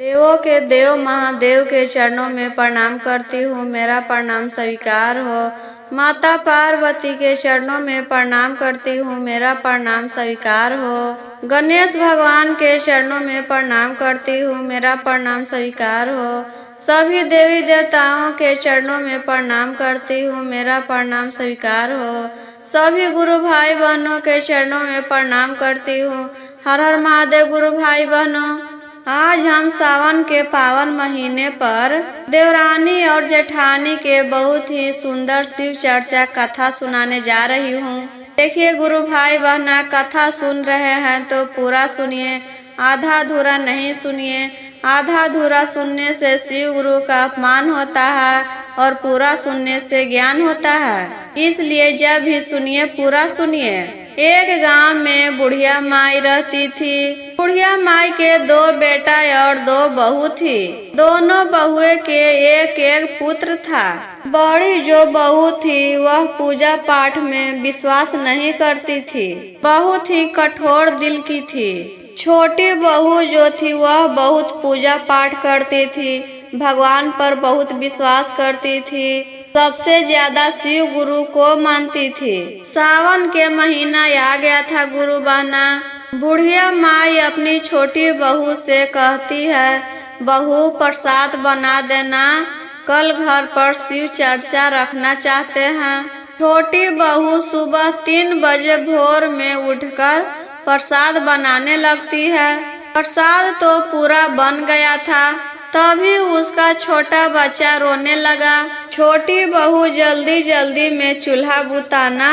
देवों के देव महादेव के चरणों में प्रणाम करती हूँ, मेरा प्रणाम स्वीकार हो। माता पार्वती के चरणों में प्रणाम करती हूँ, मेरा प्रणाम स्वीकार हो। गणेश भगवान के चरणों में प्रणाम करती हूँ, मेरा प्रणाम स्वीकार हो। सभी देवी देवताओं के चरणों में प्रणाम करती हूँ, मेरा प्रणाम स्वीकार हो। सभी गुरु भाई बहनों के चरणों में प्रणाम करती हूँ। हर हर महादेव गुरु भाई बहनों। आज हम सावन के पावन महीने पर देवरानी और जेठानी के बहुत ही सुंदर शिव चर्चा कथा सुनाने जा रही हूँ। देखिए गुरु भाई बहना, कथा सुन रहे हैं तो पूरा सुनिए, आधा अधूरा नहीं सुनिए। आधा अधूरा सुनने से शिव गुरु का अपमान होता है और पूरा सुनने से ज्ञान होता है। इसलिए जब भी सुनिए पूरा सुनिए। एक गांव में बुढ़िया माई रहती थी। बुढ़िया माई के दो बेटा और दो बहू थी। दोनों बहुए के एक एक पुत्र था। बड़ी जो बहू थी वह पूजा पाठ में विश्वास नहीं करती थी, बहुत ही कठोर दिल की थी। छोटी बहू जो थी वह बहुत पूजा पाठ करती थी, भगवान पर बहुत विश्वास करती थी, सबसे ज्यादा शिव गुरु को मानती थी। सावन के महीना आ गया था गुरु बहना। बुढ़िया माई अपनी छोटी बहू से कहती है, बहू प्रसाद बना देना, कल घर पर शिव चर्चा रखना चाहते हैं। छोटी बहू सुबह 3 बजे भोर में उठकर प्रसाद बनाने लगती है। प्रसाद तो पूरा बन गया था, तभी उसका छोटा बच्चा रोने लगा। छोटी बहू जल्दी जल्दी में चूल्हा बुताना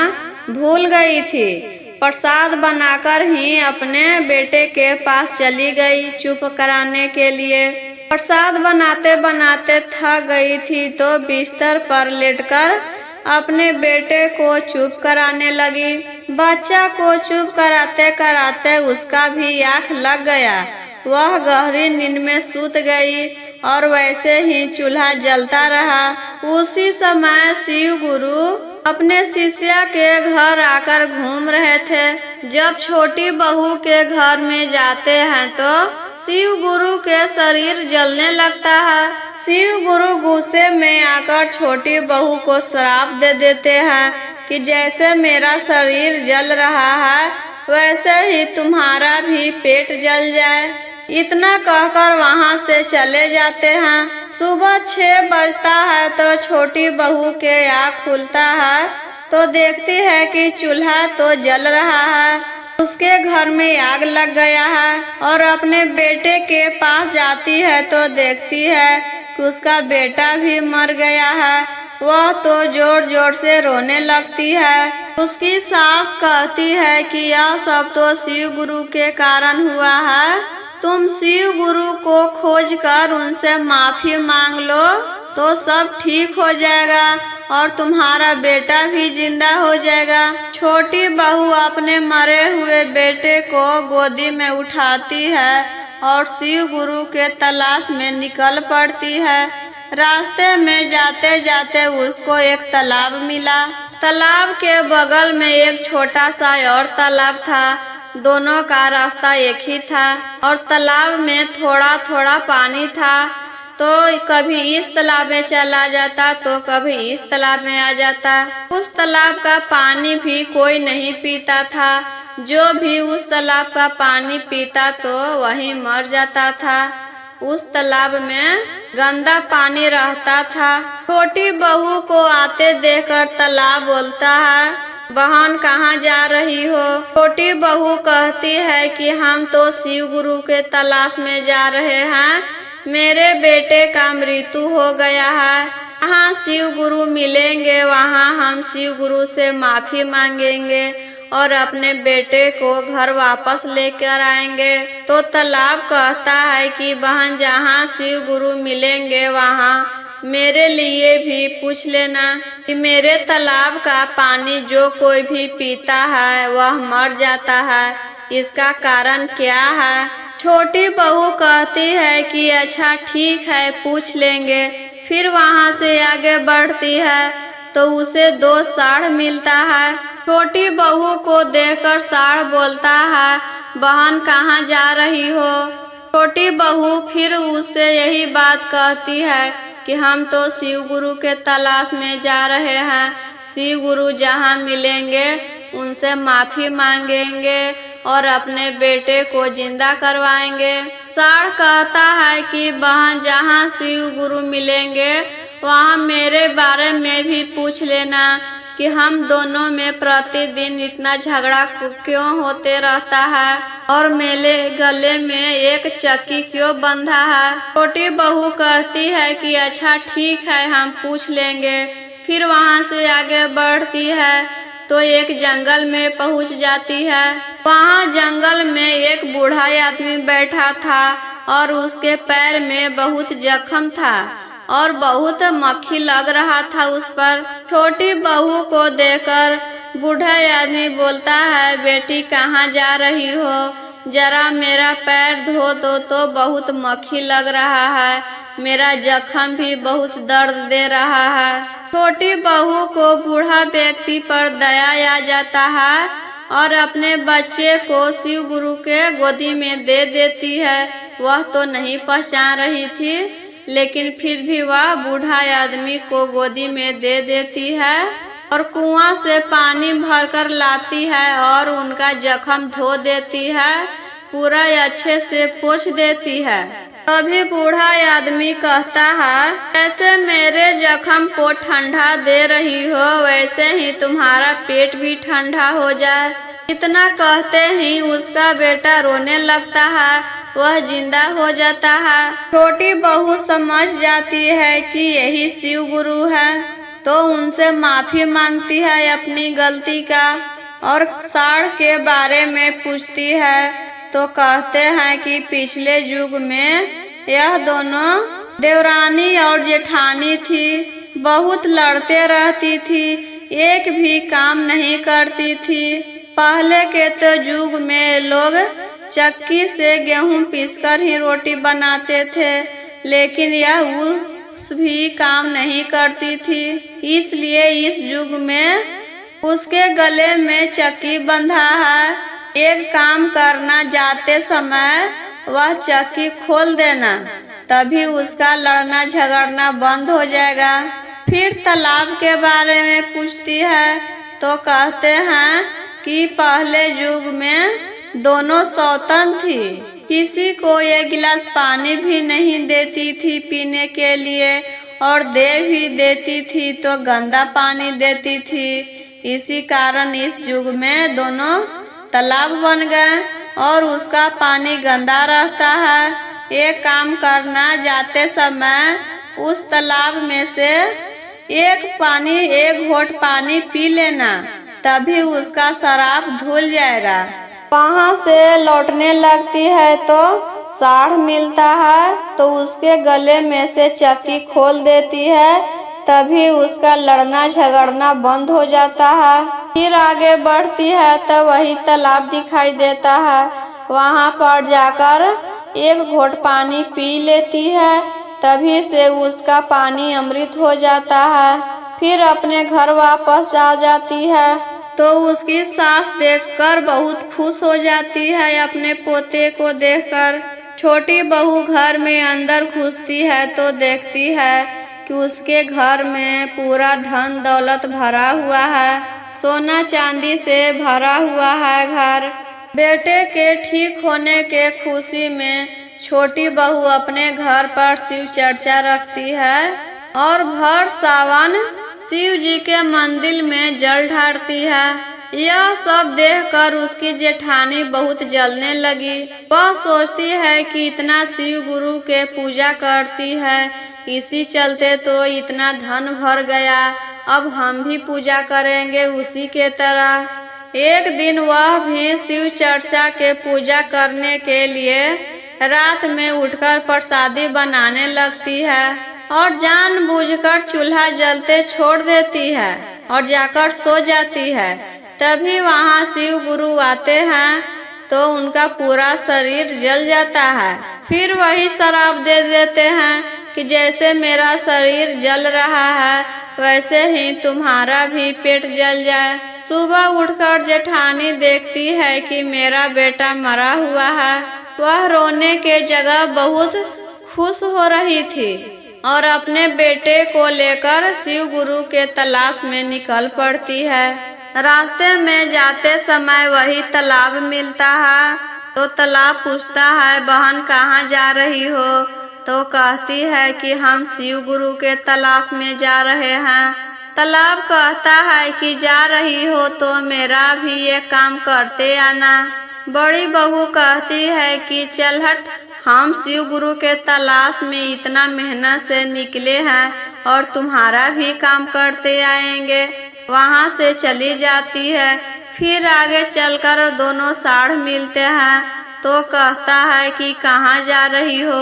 भूल गई थी। प्रसाद बनाकर ही अपने बेटे के पास चली गई चुप कराने के लिए। प्रसाद बनाते बनाते थक गई थी तो बिस्तर पर लेटकर अपने बेटे को चुप कराने लगी। बच्चा को चुप कराते कराते उसका भी आँख लग गया। वह गहरी नींद में सूत गई और वैसे ही चूल्हा जलता रहा। उसी समय शिव गुरु अपने शिष्या के घर आकर घूम रहे थे। जब छोटी बहू के घर में जाते हैं तो शिव गुरु के शरीर जलने लगता है। शिव गुरु गुस्से में आकर छोटी बहू को श्राप दे देते हैं कि जैसे मेरा शरीर जल रहा है वैसे ही तुम्हारा भी पेट जल जाए। इतना कहकर वहां से चले जाते हैं। सुबह 6 बजता है तो छोटी बहू के आँख खुलता है तो देखती है कि चूल्हा तो जल रहा है, उसके घर में आग लग गया है। और अपने बेटे के पास जाती है तो देखती है कि उसका बेटा भी मर गया है। वह तो जोर जोर से रोने लगती है। उसकी सास कहती है कि यह सब तो शिव गुरु के कारण हुआ है, तुम शिव गुरु को खोज कर उनसे माफी मांग लो तो सब ठीक हो जाएगा और तुम्हारा बेटा भी जिंदा हो जाएगा। छोटी बहू अपने मरे हुए बेटे को गोदी में उठाती है और शिव गुरु के तलाश में निकल पड़ती है। रास्ते में जाते जाते उसको एक तालाब मिला। तालाब के बगल में एक छोटा सा और तालाब था। दोनों का रास्ता एक ही था और तालाब में थोड़ा थोड़ा पानी था, तो कभी इस तालाब में चला जाता तो कभी इस तालाब में आ जाता। उस तालाब का पानी भी कोई नहीं पीता था। जो भी उस तालाब का पानी पीता तो वहीं मर जाता था। उस तालाब में गंदा पानी रहता था। छोटी बहू को आते देखकर तालाब बोलता है, बहन कहाँ जा रही हो? छोटी बहू कहती है कि हम तो शिव गुरु के तलाश में जा रहे हैं, मेरे बेटे का मृत्यु हो गया है। जहाँ शिव गुरु मिलेंगे वहाँ हम शिव गुरु से माफी मांगेंगे और अपने बेटे को घर वापस लेकर आएंगे। तो तालाब कहता है कि बहन जहाँ शिव गुरु मिलेंगे वहाँ मेरे लिए भी पूछ लेना कि मेरे तालाब का पानी जो कोई भी पीता है वह मर जाता है, इसका कारण क्या है? छोटी बहू कहती है कि अच्छा ठीक है पूछ लेंगे। फिर वहां से आगे बढ़ती है तो उसे 2 साढ़ मिलता है। छोटी बहू को देखकर साढ़ बोलता है, बहन कहाँ जा रही हो? छोटी बहू फिर उससे यही बात कहती है कि हम तो शिव गुरु के तलाश में जा रहे हैं। शिव गुरु जहाँ मिलेंगे उनसे माफी मांगेंगे और अपने बेटे को जिंदा करवाएंगे। साढ़ कहता है कि बहन जहाँ शिव गुरु मिलेंगे वहाँ मेरे बारे में भी पूछ लेना कि हम दोनों में प्रतिदिन इतना झगड़ा क्यों होते रहता है और मेरे गले में एक चक्की क्यों बंधा है। छोटी बहू कहती है कि अच्छा ठीक है, हम पूछ लेंगे। फिर वहाँ से आगे बढ़ती है तो एक जंगल में पहुँच जाती है। वहाँ जंगल में एक बूढ़ा आदमी बैठा था और उसके पैर में बहुत जख्म था और बहुत मक्खी लग रहा था उस पर। छोटी बहू को देखकर बूढ़ा आदमी बोलता है, बेटी कहाँ जा रही हो, जरा मेरा पैर धो दो तो बहुत मक्खी लग रहा है, मेरा जख्म भी बहुत दर्द दे रहा है। छोटी बहू को बूढ़ा व्यक्ति पर दया आ जाता है और अपने बच्चे को शिव गुरु के गोदी में दे देती है। वह तो नहीं पहचान रही थी लेकिन फिर भी वह बूढ़ा आदमी को गोदी में दे देती है और कुआं से पानी भरकर लाती है और उनका जख्म धो देती है, पूरा अच्छे से पोंछ देती है। तभी बूढ़ा आदमी कहता है, ऐसे मेरे जख्म को ठंडा दे रही हो वैसे ही तुम्हारा पेट भी ठंडा हो जाए। इतना कहते ही उसका बेटा रोने लगता है, वह जिंदा हो जाता है। छोटी बहू समझ जाती है कि यही शिव गुरु है तो उनसे माफी मांगती है अपनी गलती का और साढ़ के बारे में पूछती है तो कहते हैं कि पिछले युग में यह दोनों देवरानी और जेठानी थी, बहुत लड़ते रहती थी, एक भी काम नहीं करती थी। पहले के तो युग में लोग चक्की से गेहूं पीसकर ही रोटी बनाते थे लेकिन यह उस भी काम नहीं करती थी, इसलिए इस युग में उसके गले में चक्की बंधा है। एक काम करना जाते समय वह चक्की खोल देना, तभी उसका लड़ना झगड़ना बंद हो जाएगा। फिर तालाब के बारे में पूछती है तो कहते हैं कि पहले युग में दोनों सौतन थी, किसी को एक गिलास पानी भी नहीं देती थी पीने के लिए और दे भी देती थी तो गंदा पानी देती थी। इसी कारण इस युग में दोनों तालाब बन गए और उसका पानी गंदा रहता है। एक काम करना जाते समय उस तालाब में से एक घोट पानी पी लेना, तभी उसका शराब धुल जाएगा। वहाँ से लौटने लगती है तो साढ़ मिलता है तो उसके गले में से चक्की खोल देती है, तभी उसका लड़ना झगड़ना बंद हो जाता है। फिर आगे बढ़ती है तो वही तालाब दिखाई देता है, वहाँ पर जाकर एक घोट पानी पी लेती है, तभी से उसका पानी अमृत हो जाता है। फिर अपने घर वापस आ जाती है तो उसकी सास देखकर बहुत खुश हो जाती है अपने पोते को देखकर। छोटी बहू घर में अंदर घुसती है तो देखती है कि उसके घर में पूरा धन दौलत भरा हुआ है, सोना चांदी से भरा हुआ है घर। बेटे के ठीक होने के खुशी में छोटी बहू अपने घर पर शिव चर्चा रखती है और भर सावन शिव जी के मंदिर में जल ढारती है। यह सब देखकर उसकी जेठानी बहुत जलने लगी। वह सोचती है कि इतना शिव गुरु के पूजा करती है, इसी चलते तो इतना धन भर गया, अब हम भी पूजा करेंगे उसी के तरह। एक दिन वह भी शिव चर्चा के पूजा करने के लिए रात में उठकर प्रसादी बनाने लगती है और जानबूझकर चूल्हा जलते छोड़ देती है और जाकर सो जाती है। तभी वहाँ शिव गुरु आते हैं तो उनका पूरा शरीर जल जाता है। फिर वही शराब दे देते हैं कि जैसे मेरा शरीर जल रहा है वैसे ही तुम्हारा भी पेट जल जाए। सुबह उठकर जेठानी देखती है कि मेरा बेटा मरा हुआ है वह रोने के जगह बहुत खुश हो रही थी और अपने बेटे को लेकर शिव गुरु के तलाश में निकल पड़ती है। रास्ते में जाते समय वही तालाब मिलता है तो तालाब पूछता है, बहन कहाँ जा रही हो? तो कहती है कि हम शिव गुरु के तलाश में जा रहे हैं। तालाब कहता है कि जा रही हो तो मेरा भी ये काम करते आना। बड़ी बहू कहती है कि चल हट, हम शिव गुरु के तलाश में इतना मेहनत से निकले हैं और तुम्हारा भी काम करते आएंगे। वहाँ से चली जाती है। फिर आगे चलकर दोनों साढ़ मिलते हैं तो कहता है कि कहाँ जा रही हो,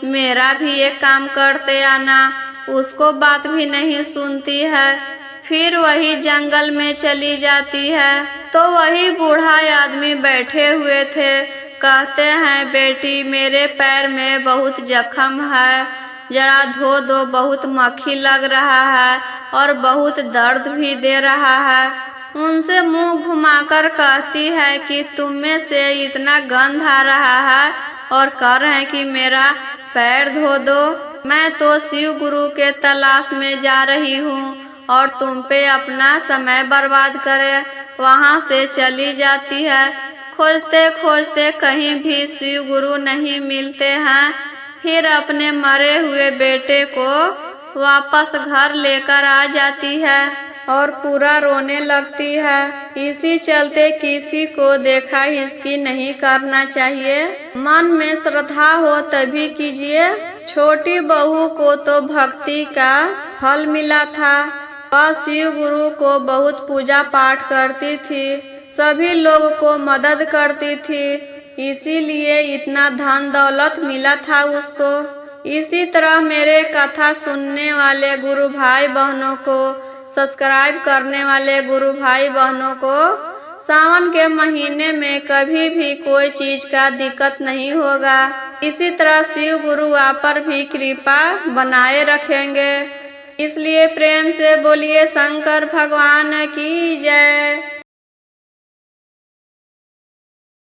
मेरा भी एक काम करते आना। उसको बात भी नहीं सुनती है। फिर वही जंगल में चली जाती है तो वही बूढ़ा आदमी बैठे हुए थे। कहते हैं, बेटी मेरे पैर में बहुत जख्म है, जरा धो दो, बहुत मक्खी लग रहा है और बहुत दर्द भी दे रहा है। उनसे मुंह घुमाकर कहती है कि तुम में से इतना गंध आ रहा है और कह रहे हैं कि मेरा पैर धो दो। मैं तो शिव गुरु के तलाश में जा रही हूँ और तुम पे अपना समय बर्बाद करे। वहाँ से चली जाती है। खोजते खोजते कहीं भी शिव गुरु नहीं मिलते हैं। फिर अपने मरे हुए बेटे को वापस घर लेकर आ जाती है और पूरा रोने लगती है। इसी चलते किसी को देखा हिचकी नहीं करना चाहिए। मन में श्रद्धा हो तभी कीजिए। छोटी बहू को तो भक्ति का फल मिला था। वह शिव गुरु को बहुत पूजा पाठ करती थी, सभी लोगों को मदद करती थी, इसीलिए इतना धन दौलत मिला था उसको। इसी तरह मेरे कथा सुनने वाले गुरु भाई बहनों को, सब्सक्राइब करने वाले गुरु भाई बहनों को सावन के महीने में कभी भी कोई चीज का दिक्कत नहीं होगा। इसी तरह शिव गुरु आप पर भी कृपा बनाए रखेंगे। इसलिए प्रेम से बोलिए शंकर भगवान की जय।